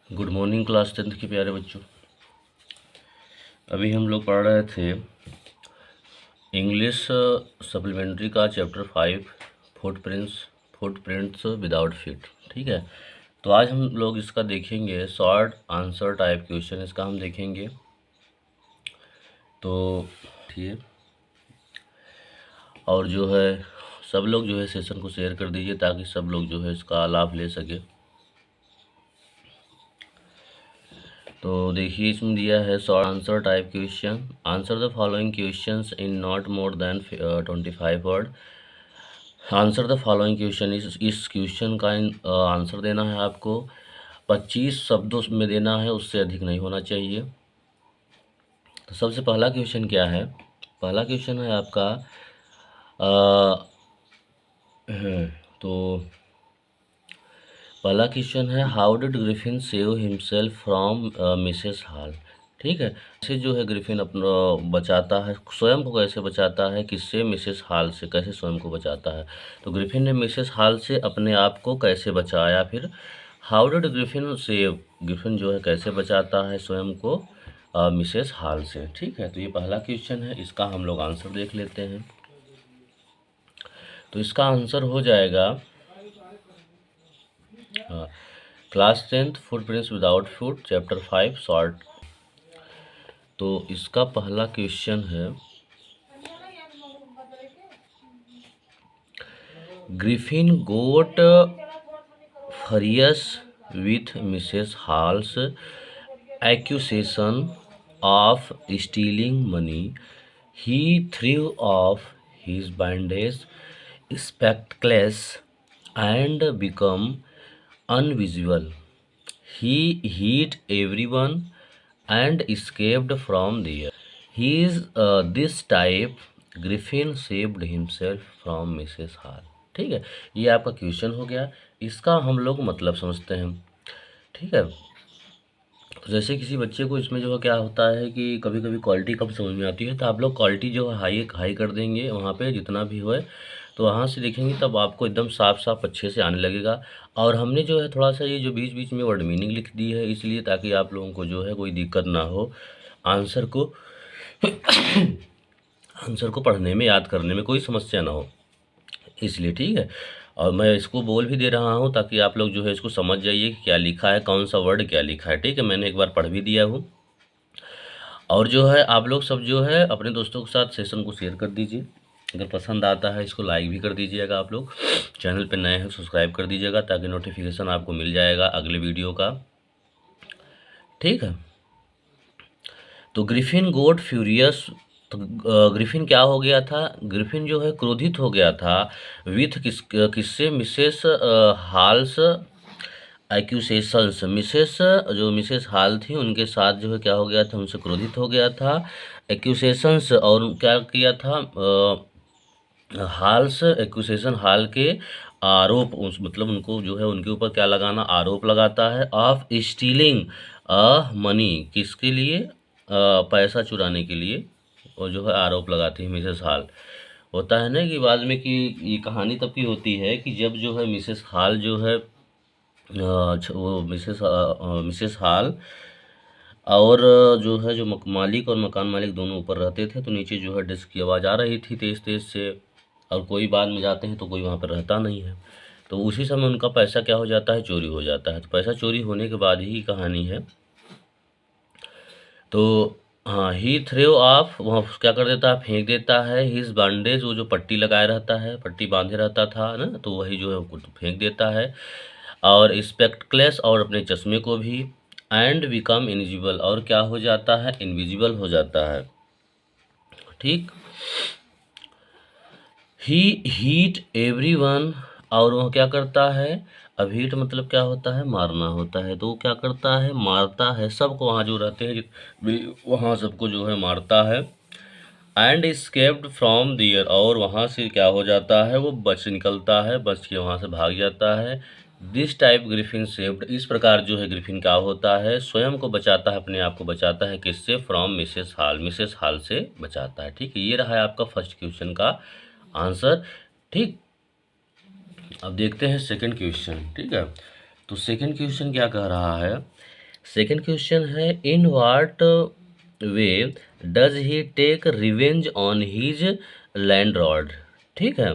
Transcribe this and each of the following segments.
Good morning class 10th के प्यारे बच्चों। अभी हम लोग पढ़ रहे थे इंग्लिश सप्लीमेंट्री का चैप्टर 5 फुटप्रिंट्स विदाउट फीट। ठीक है, तो आज हम लोग इसका देखेंगे शॉर्ट आंसर टाइप क्वेश्चन, इसका हम देखेंगे। तो ठीक है, और जो है सब लोग जो है सेशन को शेयर कर दीजिए ताकि सब लोग जो है इसका लाभ ले सके। तो देखिए इसमें दिया है short answer type question. Answer the following questions in not more than 25 word. Answer the following question, इस क्वेश्चन का आंसर देना है आपको 25 शब्दों में देना है, उससे अधिक नहीं होना चाहिए। तो सबसे पहला क्वेश्चन क्या है? पहला क्वेश्चन है आपका तो पहला क्वेश्चन है how did Griffin save himself from Mrs hall. ठीक है, कैसे जो है ग्रिफिन अपना बचाता है, स्वयं को कैसे बचाता है, किससे? मिसेस हॉल से कैसे स्वयं को बचाता है। तो ग्रिफिन ने मिसेस हॉल से अपने आप को कैसे बचाया। फिर how did Griffin save, Griffin जो है कैसे बचाता है स्वयं को मिसेस हॉल से। ठीक है, तो ये पहला क्वेश्चन है, इसका हम लोग आंसर देख लेते हैं। तो इसका आंसर हो जाएगा class 10th footprints without foot chapter 5 short. तो इसका पहला क्वेश्चन है Griffin got furious with Mrs Hall's accusation of stealing money. He threw off his bandage, spectacles, and became invisible. He hit everyone and escaped from there. He is this type. Griffin saved himself from Mrs. Hall. ठीक है, ये आपका question हो गया। इसका हम लोग मतलब समझते हैं। ठीक है, तो जैसे किसी बच्चे को इसमें जो है क्या होता है कि कभी कभी क्वालिटी कम समझ में आती है, तो आप लोग क्वालिटी जो है हाई हाई कर देंगे वहाँ पे जितना भी हो, तो वहाँ से देखेंगे तब आपको एकदम साफ साफ अच्छे से आने लगेगा। और हमने जो है थोड़ा सा ये जो बीच बीच में वर्ड मीनिंग लिख दी है इसलिए ताकि आप लोगों को जो है कोई दिक्कत ना हो आंसर को आंसर को पढ़ने में, याद करने में कोई समस्या ना हो, इसलिए। ठीक है, और मैं इसको बोल भी दे रहा हूँ ताकि आप लोग जो है इसको समझ जाइए कि क्या लिखा है, कौन सा वर्ड क्या लिखा है। ठीक है, मैंने एक बार पढ़ भी दिया हूँ। और जो है आप लोग सब जो है अपने दोस्तों के साथ सेशन को शेयर कर दीजिए। अगर पसंद आता है इसको लाइक भी कर दीजिएगा। आप लोग चैनल पे नए हैं सब्सक्राइब कर दीजिएगा ताकि नोटिफिकेशन आपको मिल जाएगा अगले वीडियो का। ठीक है, तो ग्रिफिन गोट फ्यूरियस, तो ग्रिफिन क्या हो गया था? ग्रिफिन जो है क्रोधित हो गया था विथ किससे? Mrs Hall's accusations. Mrs Hall थी उनके साथ जो है क्या हो गया था? उनसे क्रोधित हो गया था। एक्यूसेशंस, और क्या किया था? हॉल्स एक्यूसेशन, हॉल के आरोप, उस मतलब उनको जो है उनके ऊपर क्या लगाना? आरोप लगाता है। ऑफ स्टीलिंग मनी, किसके लिए? पैसा चुराने के लिए और जो है आरोप लगाती है मिसेस हॉल। होता है ना कि बाद में कि ये कहानी तब की होती है कि जब जो है मिसेस हॉल जो है वो मिसेस हॉल और जो है जो मालिक और मकान मालिक दोनों ऊपर रहते थे, तो नीचे जो है डिस्क की आवाज़ आ रही थी तेज़ तेज़ से, और कोई बाद में जाते हैं तो कोई वहाँ पर रहता नहीं है, तो उसी समय उनका पैसा क्या हो जाता है? चोरी हो जाता है। तो पैसा चोरी होने के बाद ही कहानी है। तो हाँ, ही थ्रेव ऑफ, वहाँ क्या कर देता है? फेंक देता है। हिज बैंडेज, वो जो पट्टी लगाए रहता है, पट्टी बांधे रहता था ना, तो वही जो है वो फेंक देता है। और स्पेक्टक्लेस, और अपने चश्मे को भी। एंड बिकम इनविजिबल, और क्या हो जाता है? इनविजिबल हो जाता है। ठीक, ही हीट एवरीवन, और वह क्या करता है? अब हीट मतलब क्या होता है? मारना होता है। तो वो क्या करता है? मारता है सबको, वहाँ जो रहते हैं वहाँ सबको जो है मारता है। एंड स्केप्ड फ्रॉम दियर, और वहाँ से क्या हो जाता है? वो बच निकलता है, बच के वहाँ से भाग जाता है। दिस टाइप ग्रिफिन सेव्ड, इस प्रकार जो है ग्रिफिन क्या होता है? स्वयं को बचाता है, अपने आप को बचाता है। किससे? From Mrs hall, Mrs hall से बचाता है। ठीक है, ये रहा है आपका फर्स्ट क्वेश्चन का आंसर। ठीक, अब देखते हैं सेकंड क्वेश्चन। ठीक है, तो सेकंड क्वेश्चन क्या कह रहा है? सेकेंड क्वेश्चन है in what way does he take revenge on his landlord. ठीक है,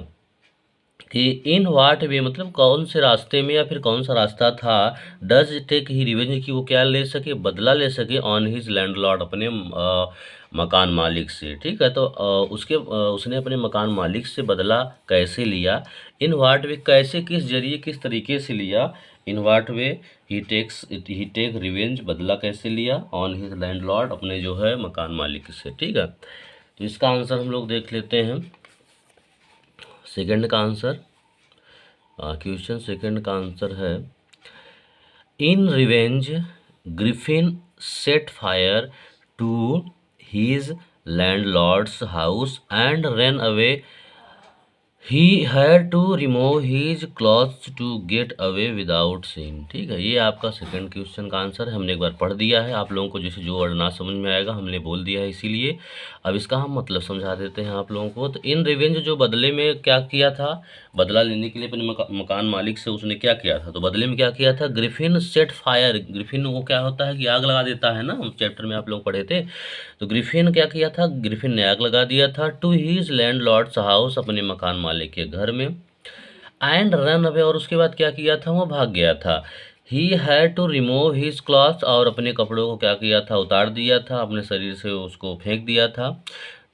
कि इन वाट वे मतलब कौन से रास्ते में या फिर कौन सा रास्ता था, डज टेक ही रिवेंज की वो क्या ले सके, बदला ले सके ऑन हिज लैंडलॉर्ड अपने मकान मालिक से। ठीक है, तो उसने अपने मकान मालिक से बदला कैसे लिया, इन वाट वे कैसे किस जरिए किस तरीके से लिया, इन वाट वे ही टेक रिवेंज बदला कैसे लिया ऑन हिज लैंडलॉर्ड अपने जो है मकान मालिक से। ठीक है, तो इसका आंसर हम लोग देख लेते हैं। सेकंड का आंसर, क्वेश्चन सेकंड का आंसर है in revenge Griffin set fire to his landlord's house and run away, he had to remove his clothes to get away without seen. ठीक है, ये आपका सेकंड क्वेश्चन का आंसर है। हमने एक बार पढ़ दिया है, आप लोगों को जैसे जो वर्ड ना समझ में आएगा हमने बोल दिया है, इसीलिए अब इसका हम मतलब समझा देते हैं आप लोगों को। तो इन रिवेंज जो बदले में क्या किया था, बदला लेने के लिए अपने मकान मालिक से उसने क्या किया था, तो बदले में क्या किया था, ग्रिफिन सेट फायर। ग्रिफिन वो क्या होता है कि आग लगा देता है ना, हम चैप्टर में आप लोग पढ़े थे। तो ग्रिफिन क्या किया था, ग्रिफिन ने आग लगा दिया था टू हीज लैंडलॉर्ड्स हाउस अपने मकान मालिक के घर में, एंड रन अवे और उसके बाद क्या किया था, वो भाग गया था। He had to remove his cloth और अपने कपड़ों को क्या किया था, उतार दिया था, अपने शरीर से उसको फेंक दिया था।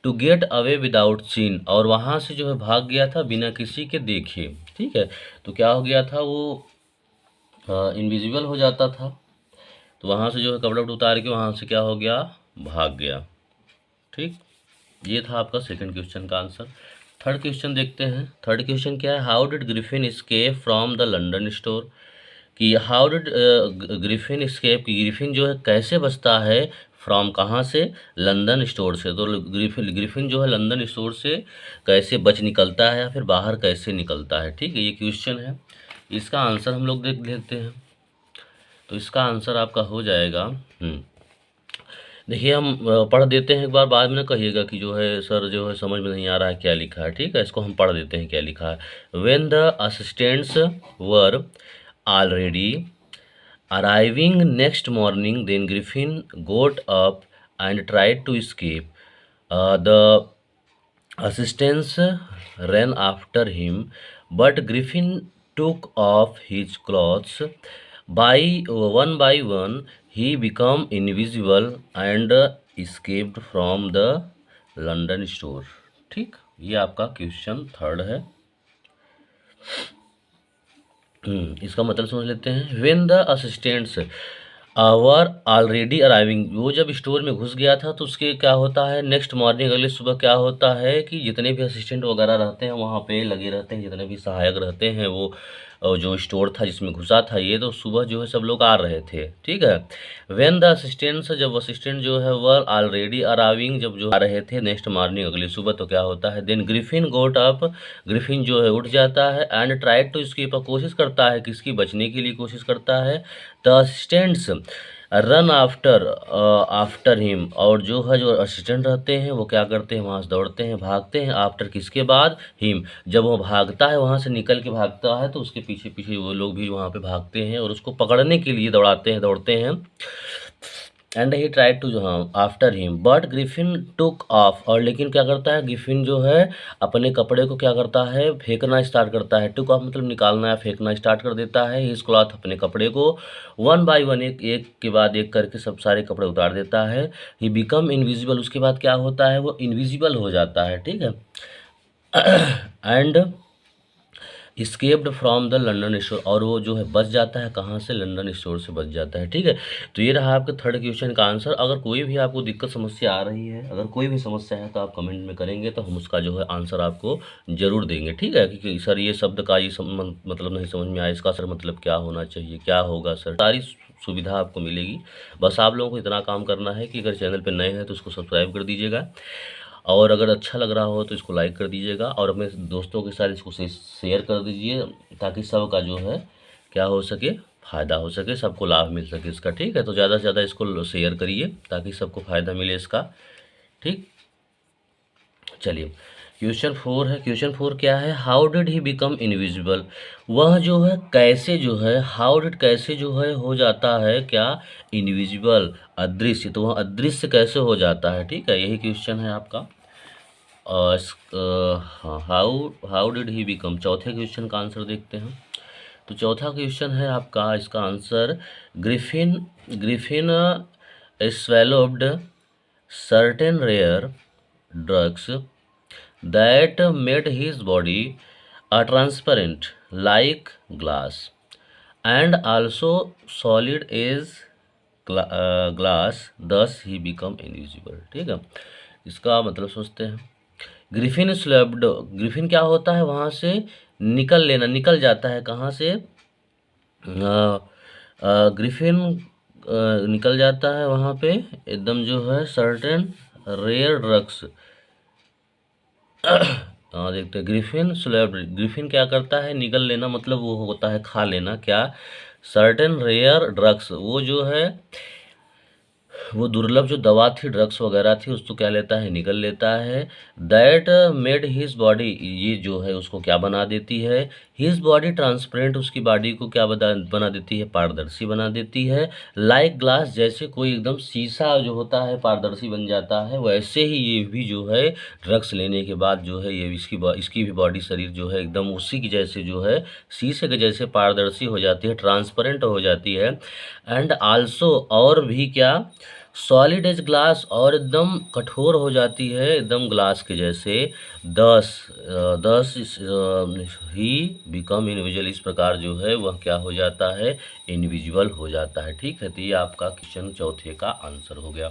To get away without seen और वहाँ से जो है भाग गया था बिना किसी के देखे। ठीक है, तो क्या हो गया था, वो इनविजिबल हो जाता था, तो वहाँ से जो है कपड़े उतार के वहाँ से क्या हो गया, भाग गया। ठीक, ये था आपका सेकंड क्वेश्चन का आंसर। थर्ड क्वेश्चन देखते हैं। थर्ड क्वेश्चन क्या है, how did Griffin escape from the London store, कि हाउ डिड ग्रिफिन एस्केप, कि ग्रिफिन जो है कैसे बचता है फ्रॉम कहाँ से, लंदन स्टोर से। तो ग्रिफिन जो है लंदन स्टोर से कैसे बच निकलता है या फिर बाहर कैसे निकलता है। ठीक है, ये क्वेश्चन है, इसका आंसर हम लोग देख लेते हैं। तो इसका आंसर आपका हो जाएगा, देखिए हम पढ़ देते हैं एक बार, बाद में ना कहिएगा कि जो है सर जो है समझ में नहीं आ रहा है क्या लिखा है। ठीक है, इसको हम पढ़ देते हैं क्या लिखा है। When the assistants were already arriving next morning then Griffin got up and tried to escape. The assistants ran after him, but Griffin took off his clothes. By one, he became invisible and escaped from the London store. ठीक, ये आपका question third है। इसका मतलब समझ लेते हैं। When the assistants were already arriving, वो जब स्टोर में घुस गया था तो उसके क्या होता है, नेक्स्ट मॉर्निंग अगले सुबह क्या होता है कि जितने भी असिस्टेंट वगैरह रहते हैं वहाँ पे लगे रहते हैं, जितने भी सहायक रहते हैं वो जो स्टोर था जिसमें घुसा था ये, तो सुबह जो है सब लोग आ रहे थे। ठीक है, व्हेन द असिस्टेंट्स, जब असिस्टेंट जो है वर ऑलरेडी अराइविंग, जब जो आ रहे थे नेक्स्ट मॉर्निंग अगली सुबह, तो क्या होता है, then Griffin got up, Griffin जो है उठ जाता है, एंड ट्राइड टू escape, कोशिश करता है किसकी, बचने के लिए कोशिश करता है। The assistants run after him, और जो है जो असिस्टेंट रहते हैं वो क्या करते हैं, वहाँ से दौड़ते हैं, भागते हैं, आफ्टर किसके बाद, हिम, जब वो भागता है वहाँ से निकल के भागता है तो उसके पीछे पीछे वो लोग भी वहाँ पे भागते हैं और उसको पकड़ने के लिए दौड़ते हैं। एंड ही ट्राइड टू, हाँ, after him, but Griffin took off, और लेकिन क्या करता है ग्रिफिन जो है अपने कपड़े को क्या करता है, फेंकना स्टार्ट करता है। टुक ऑफ मतलब निकालना या फेंकना स्टार्ट कर देता है। हिज क्लॉथ, अपने कपड़े को, वन बाय वन, एक एक के बाद एक करके सब सारे कपड़े उतार देता है। ही बिकम इनविजिबल, उसके बाद क्या होता है, वो इनविजिबल हो जाता है। ठीक है, and escaped from the London store, और वो जो है बच जाता है कहाँ से, लंदन स्टोर से बच जाता है। ठीक है, तो ये रहा आपका थर्ड क्वेश्चन का आंसर। अगर कोई भी आपको दिक्कत समस्या आ रही है, अगर कोई भी समस्या है तो आप कमेंट में करेंगे तो हम उसका जो है आंसर आपको जरूर देंगे। ठीक है, क्योंकि सर ये शब्द का ये मतलब नहीं समझ में आया, इसका सर मतलब क्या होना चाहिए, क्या होगा सर, सारी सुविधा आपको मिलेगी। बस आप लोगों को इतना काम करना है कि अगर चैनल पर नए हैं तो उसको सब्सक्राइब कर दीजिएगा, और अगर अच्छा लग रहा हो तो इसको लाइक कर दीजिएगा, और अपने दोस्तों के साथ इसको शेयर कर दीजिए, ताकि सबका जो है क्या हो सके, फ़ायदा हो सके, सबको लाभ मिल सके इसका। ठीक है, तो ज़्यादा से ज़्यादा इसको शेयर करिए ताकि सबको फ़ायदा मिले इसका। ठीक, चलिए क्वेश्चन 4 है। क्वेश्चन 4 क्या है? How did he become invisible? वह जो है कैसे जो है, हाउ डिड कैसे जो है हो जाता है क्या? इनविजिबल, अदृश्य। तो वह अदृश्य कैसे हो जाता है? ठीक है, यही क्वेश्चन है आपका। हाँ, how how did he become. चौथे क्वेश्चन का आंसर देखते हैं। तो चौथा क्वेश्चन है आपका, इसका answer, Griffin Griffin swallowed certain rare drugs that made his body transparent like glass and also solid as glass, thus he become invisible। ठीक है, इसका मतलब सोचते हैं। ग्रिफिन स्लैब्ड, ग्रिफिन क्या होता है? वहाँ से निकल लेना, निकल जाता है कहाँ से? ग्रिफिन निकल जाता है वहाँ पे एकदम जो है सर्टेन रेयर ड्रग्स। देखते हैं, ग्रिफिन स्लैब, ग्रिफिन क्या करता है? निकल लेना, मतलब वो होता है खा लेना क्या? सर्टेन रेयर ड्रग्स, वो जो है वो दुर्लभ जो दवा थी, ड्रग्स वगैरह थी, उसको क्या लेता है? निकल लेता है। दैट मेड हिज बॉडी, ये जो है उसको क्या बना देती है? हिज बॉडी ट्रांसपेरेंट, उसकी बॉडी को क्या बना देती है? पारदर्शी बना देती है। लाइक ग्लास, जैसे कोई एकदम शीशा जो होता है पारदर्शी बन जाता है, वैसे ही ये भी जो है ड्रग्स लेने के बाद जो है ये इसकी भी बॉडी, शरीर जो है एकदम उसी की जैसे जो है शीशे के जैसे पारदर्शी हो जाती है, ट्रांसपेरेंट हो जाती है। एंड आल्सो, और भी क्या? सॉलिड एज ग्लास, और एकदम कठोर हो जाती है, एकदम ग्लास के जैसे। दस दस ही बिकम इनविजिबल, इस प्रकार जो है वह क्या हो जाता है? इनविजिबल हो जाता है। ठीक है, तो ये आपका क्वेश्चन चौथे का आंसर हो गया।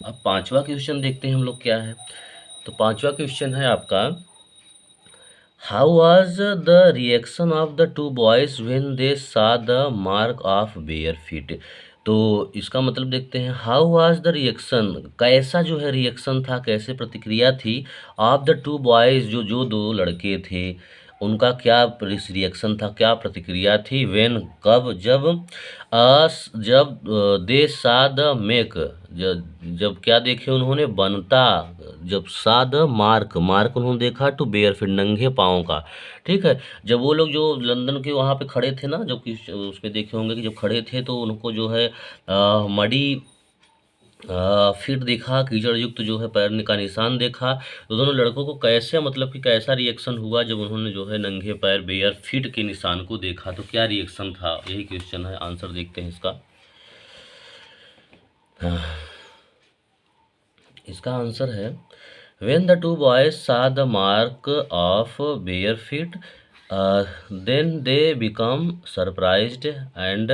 अब पांचवा क्वेश्चन देखते हैं हम लोग क्या है। तो पांचवा क्वेश्चन है आपका, how was the reaction of the two boys when they saw the mark of bare feet? तो इसका मतलब देखते हैं, हाउ वाज द रिएक्शन, कैसा जो है रिएक्शन था, कैसे प्रतिक्रिया थी, ऑफ द टू बॉयज, जो जो दो लड़के थे, उनका क्या रिएक्शन था, क्या प्रतिक्रिया थी? व्हेन, कब? जब जब दे सा द मेक, जब क्या देखे उन्होंने? बनता। जब सा द मार्क, मार्क उन्होंने देखा टू बेयर फीट, नंगे पाँव का। ठीक है, जब वो लोग जो लंदन के वहाँ पे खड़े थे ना, जब कि उसमें देखे होंगे कि जब खड़े थे तो उनको जो है मडी फिर देखा, कीचड़ युक्त जो है पैर का निशान देखा। तो दोनों लड़कों को कैसे, मतलब कि कैसा रिएक्शन हुआ जब उन्होंने जो है नंगे पैर बेयर फीट के निशान को देखा? तो क्या रिएक्शन था? यही क्वेश्चन है, आंसर देखते हैं इसका। इसका आंसर है, when the two boys saw the mark of bare feet, then they become surprised and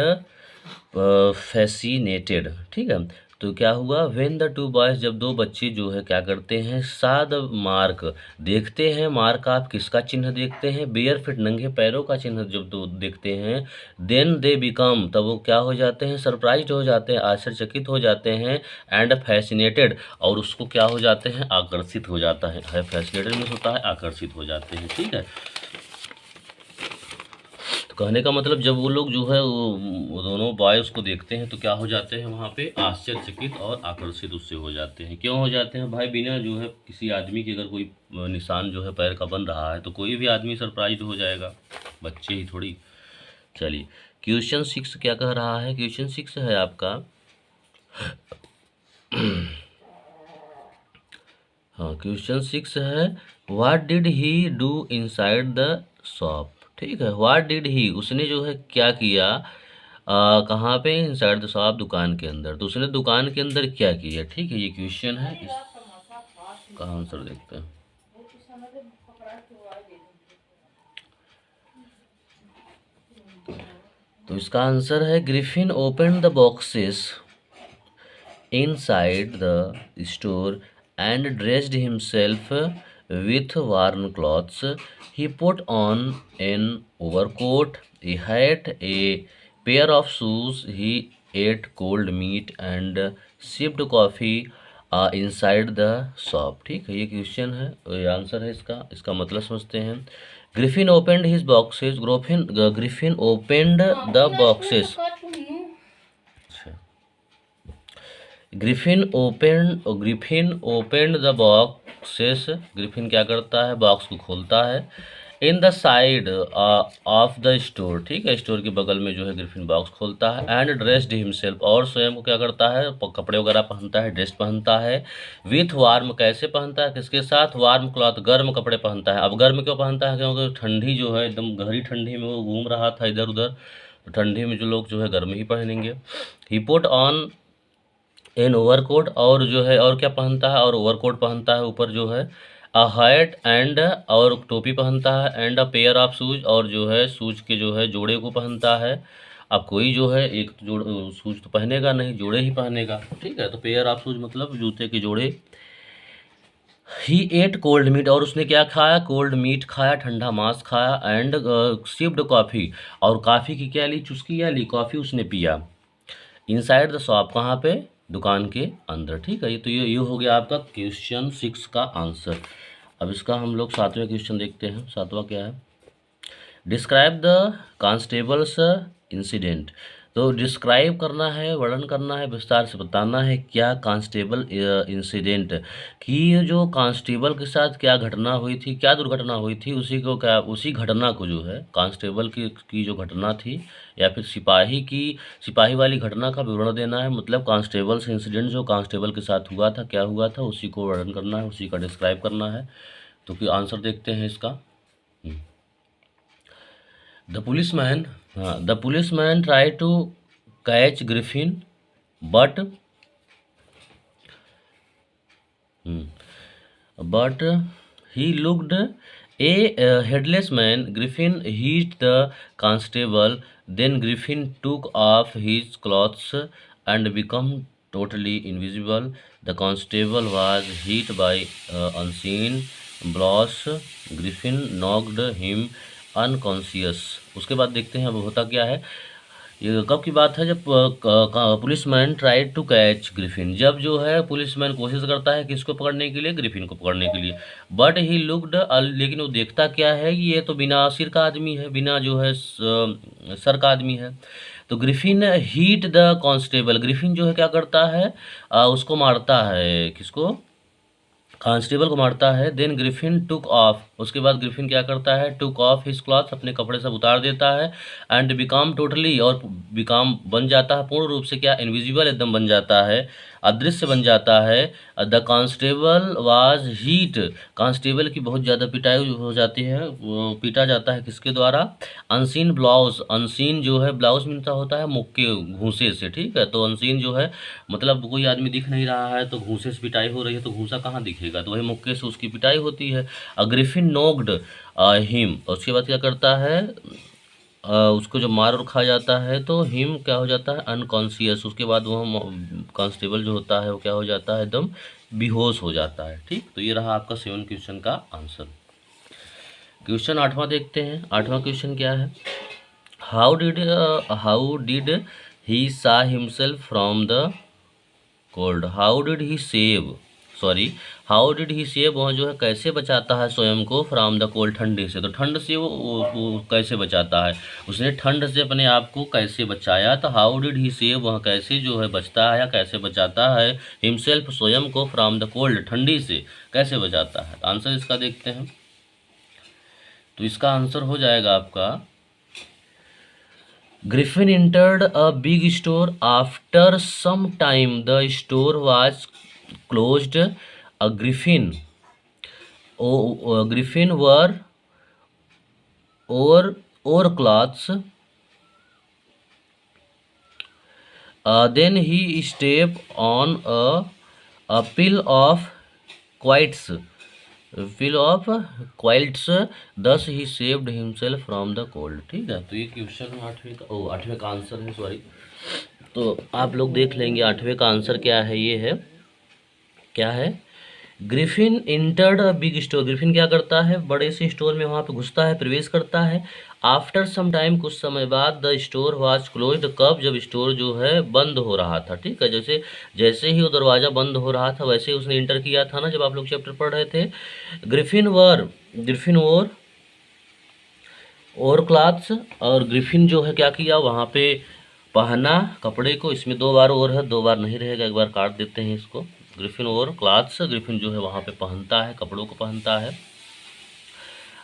fascinated। ठीक है, तो क्या हुआ? when the two boys, जब दो बच्चे जो है क्या करते हैं? saw the mark, देखते हैं, मार्क आप किसका चिन्ह देखते हैं? बेयर फिट, नंगे पैरों का चिन्ह जब दो देखते हैं, देन दे बिकम, तब वो क्या हो जाते हैं? सरप्राइज्ड हो जाते हैं, आश्चर्यचकित हो जाते हैं, एंड फैसिनेटेड, और उसको क्या हो जाते हैं? आकर्षित हो जाता है। फैसिनेटेड मीन्स होता है आकर्षित हो जाते हैं। ठीक है, तो कहने का मतलब जब वो लोग जो है वो दोनों बॉय उसको देखते हैं तो क्या हो जाते हैं? वहाँ पे आश्चर्यचकित और आकर्षित उससे हो जाते हैं। क्यों हो जाते हैं भाई? बिना जो है किसी आदमी की अगर कोई निशान जो है पैर का बन रहा है तो कोई भी आदमी सरप्राइज हो जाएगा, बच्चे ही थोड़ी। चलिए, क्वेश्चन 6 क्या कह रहा है? क्वेश्चन 6 है आपका, हाँ, क्वेश्चन 6 है, what did he do inside the shop? ठीक है, व्हाट डिड ही, उसने जो है क्या किया कहाँ पे? इनसाइड द शॉप, दुकान के अंदर। तो उसने दुकान के अंदर क्या किया? ठीक है, ये क्वेश्चन है, इसका आंसर देखते हैं। तो इसका आंसर है, Griffin open the boxes inside the store and dressed himself with warm clothes. He put on an overcoat, a hat, a pair of shoes. He ate cold meat and sipped coffee inside the shop। ठीक है, ये question है, ये answer है इसका। इसका मतलब समझते हैं। Griffin opened his boxes, Griffin opened the boxes. Griffin opened the boxes. Griffin क्या करता है, बॉक्स को खोलता है। In the side of the store, ठीक है, स्टोर के बगल में जो है ग्रिफिन बॉक्स खोलता है। एंड ड्रेस्ड हिमसेल्फ, और स्वयं को क्या करता है, कपड़े वगैरह पहनता है, ड्रेस पहनता है। विथ वार्म, कैसे पहनता है, किसके साथ, वार्म क्लॉथ, गर्म कपड़े पहनता है। अब गर्म क्यों पहनता है, क्योंकि ठंडी जो है एकदम गहरी ठंडी में वो घूम रहा था इधर उधर, तो ठंडी में जो लोग जो है गर्म ही पहनेंगे। ही पुट ऑन एन ओवरकोट, और जो है और क्या पहनता है, और ओवरकोट पहनता है ऊपर जो है। अ हैट एंड, और टोपी पहनता है। And a pair of shoes, और जो है शूज के जो है जोड़े को पहनता है। अब कोई जो है एक जोड़ शूज तो पहनेगा नहीं, जोड़े ही पहनेगा, ठीक है, तो पेयर ऑफ शूज मतलब जूते के जोड़े। ही एट कोल्ड मीट, और उसने क्या खाया, कोल्ड मीट खाया, ठंडा मांस खाया। एंड सिप्ड कॉफ़ी, और कॉफ़ी की क्या ली, चुस्की या ली, कॉफ़ी उसने पिया। इनसाइड द शॉप, कहाँ पे, दुकान के अंदर, ठीक है। ये तो ये हो गया आपका क्वेश्चन 6 का आंसर। अब इसका हम लोग 7वें क्वेश्चन देखते हैं। 7वां क्या है, डिस्क्राइब द कांस्टेबल्स इंसिडेंट। तो डिस्क्राइब करना है, वर्णन करना है, विस्तार से बताना है क्या कांस्टेबल इंसिडेंट, कि ये जो कांस्टेबल के साथ क्या घटना हुई थी, क्या दुर्घटना हुई थी, उसी को क्या, उसी घटना को जो है कांस्टेबल की जो घटना थी, या फिर सिपाही वाली घटना का विवरण देना है। मतलब कांस्टेबल्स इंसिडेंट जो कांस्टेबल के साथ हुआ था, क्या हुआ था, उसी को वर्णन करना है, उसी का डिस्क्राइब करना है। तो फिर आंसर देखते हैं इसका। द पुलिसमैन, हाँ, the policeman try to catch Griffin but but he looked a headless man. Griffin hit the constable. Then Griffin took off his clothes and become totally invisible. The constable was hit by unseen blows. Griffin knocked him unconscious. उसके बाद देखते हैं अब होता क्या है। ये कब की बात है, जब policeman try to catch Griffin, जब जो है पुलिसमैन कोशिश करता है किसको पकड़ने के लिए, ग्रिफिन को पकड़ने के लिए। बट ही लुक्ड, लेकिन वो देखता क्या है कि ये तो बिना सिर का आदमी है, बिना जो है सर का आदमी है। तो Griffin heat the constable, Griffin जो है क्या करता है, उसको मारता है, किसको, कांस्टेबल को मारता है। देन ग्रिफिन टुक ऑफ, उसके बाद ग्रिफिन क्या करता है, टुक ऑफ हिज क्लॉथ, अपने कपड़े सब उतार देता है। एंड बिकम टोटली, और बिकम बन जाता है पूर्ण रूप से क्या, इनविजिबल एकदम बन जाता है, अदृश्य बन जाता है। The constable was heat, constable की बहुत ज़्यादा पिटाई हो जाती है, वो पीटा जाता है किसके द्वारा, अनसीन ब्लाउज, अनसीन जो है ब्लाउज मिलता होता है मुक्के, घूंसे से, ठीक है। तो अनसीन जो है मतलब कोई आदमी दिख नहीं रहा है, तो घूंसे से पिटाई हो रही है, तो घूंसा कहाँ दिखेगा, तो वही मुक्के से उसकी पिटाई होती है। ग्रिफिन नोक्ड हिम, उसके बाद क्या करता है, उसको जब मार और खा जाता है तो हिम क्या हो जाता है, अनकॉन्शियस, उसके बाद वो कांस्टेबल जो होता है वो क्या हो जाता है, एकदम बेहोश हो जाता है, ठीक। तो ये रहा आपका 7 क्वेश्चन का आंसर। क्वेश्चन 8वां देखते हैं। 8वां क्वेश्चन क्या है, हाउ डिड ही सा himself from the cold, how did he save, sorry, how did he save, वह जो है कैसे बचाता है स्वयं को, फ्रॉम द कोल्ड, ठंडी से। तो ठंड से वो कैसे बचाता है, उसने ठंड से अपने आप को कैसे बचाया, तो हाउ डिड ही सेव, वह कैसे जो है बचता है या कैसे बचाता है, हिमसेल्फ स्वयं को, फ्रॉम द कोल्ड, ठंडी से कैसे बचाता है। आंसर इसका देखते हैं। तो इसका आंसर हो जाएगा आपका, Griffin entered a big store. After some time, the store was closed. A Griffin wore clothes. Then he stepped on a pile of quilts. Thus he saved himself from the cold। ठीक है, तो ये question 8वें का, 8वें का answer है, sorry. तो आप लोग देख लेंगे 8वें का आंसर क्या है, ये है, क्या है, Griffin entered a big store, Griffin क्या करता है, बड़े से स्टोर में वहाँ पे घुसता है, प्रवेश करता है। आफ्टर सम टाइम, कुछ समय बाद, द स्टोर वाज क्लोज्ड, कब, जब स्टोर जो है बंद हो रहा था, ठीक है। जैसे जैसे ही वो दरवाज़ा बंद हो रहा था वैसे ही उसने इंटर किया था ना, जब आप लोग चैप्टर पढ़ रहे थे। ग्रिफिन और क्लॉथ्स, और ग्रिफिन जो है क्या किया, वहाँ पे पहना कपड़े को, इसमें 2 बार और है, 2 बार नहीं रहेगा, एक बार काट देते हैं इसको। ग्रिफिन और क्लॉथ्स, ग्रिफिन जो है वहाँ पे पहनता है, कपड़ों को पहनता है।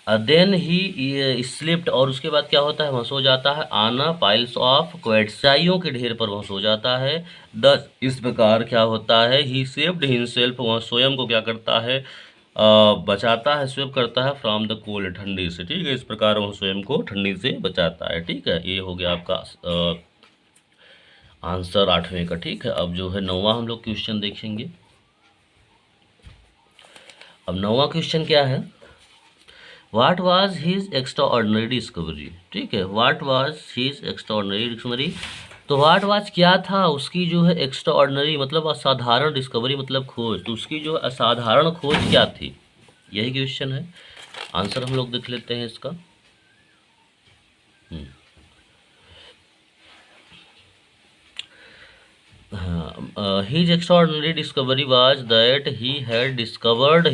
देन ही स्लिप्ड, और उसके बाद क्या होता है, वह सो जाता है। आना पाइल्स ऑफ क्वेट्स, चाइयों के ढेर पर वह सो जाता है। द, इस प्रकार क्या होता है, ही सेव्ड हिमसेल्फ, वह स्वयं को क्या करता है, बचाता है, सेव करता है, फ्रॉम द कोल्ड, ठंडी से। ठीक है, इस प्रकार वह स्वयं को ठंडी से बचाता है। ठीक है, ये हो गया आपका आंसर 8वें का। ठीक है, अब जो है 9वां हम लोग क्वेश्चन देखेंगे। अब 9वां क्वेश्चन क्या है, what was his extra ordinary discovery. ठीक है, what was his extra ordinary discovery, तो व्हाट वाज क्या था उसकी जो है एक्स्ट्रा ऑर्डनरी मतलब असाधारण, डिस्कवरी मतलब खोज, तो उसकी जो असाधारण खोज क्या थी, यही क्वेश्चन है। आंसर हम लोग देख लेते हैं इसका। His extraordinary discovery was that he had discovered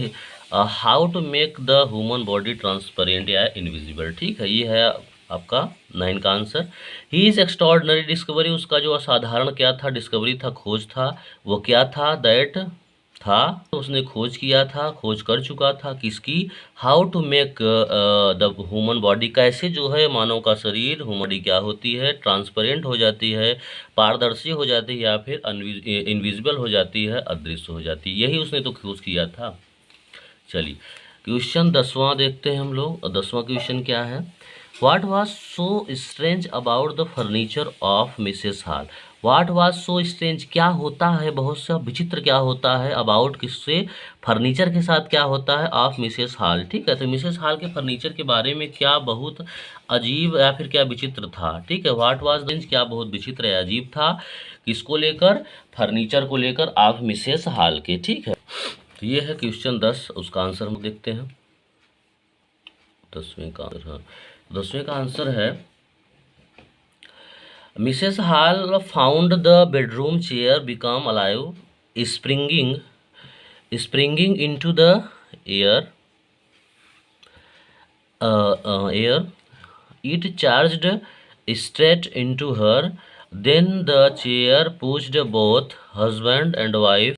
how to make the human body transparent या invisible। ठीक है, ये है आपका 9 का आंसर। His extraordinary discovery, उसका जो असाधारण क्या था, डिस्कवरी था, खोज था, वो क्या था, दैट था, तो उसने खोज किया था, खोज कर चुका था, किसकी, how to make the human body, कैसे जो है मानव का शरीर, ह्यूमन बॉडी क्या होती है, ट्रांसपेरेंट हो जाती है, पारदर्शी हो जाती है, या फिर इनविजिबल हो जाती है, अदृश्य हो जाती है, यही उसने तो खोज किया था। चलिए क्वेश्चन 10वां देखते हैं हम लोग। 10वां क्वेश्चन क्या है, what was so strange about the furniture of Mrs hall. What was so strange, क्या होता है, बहुत सा विचित्र क्या होता है, अबाउट किससे, फर्नीचर के साथ क्या होता है, ऑफ मिसेस हॉल। ठीक है, तो मिसेस हॉल के फर्नीचर के बारे में क्या बहुत अजीब या फिर क्या विचित्र था। ठीक है, व्हाट वाज स्ट्रेंज, क्या बहुत विचित्र या अजीब था, किसको लेकर, फर्नीचर को लेकर, ऑफ मिसेस हॉल के। ठीक है, तो ये है क्वेश्चन 10, उसका आंसर हम देखते हैं। 10वें का आंसर, हाँ 10वें का आंसर है, Mrs hall found the bedroom chair become alive, springing springing into the air air, it charged straight into her. Then the chair pushed both husband and wife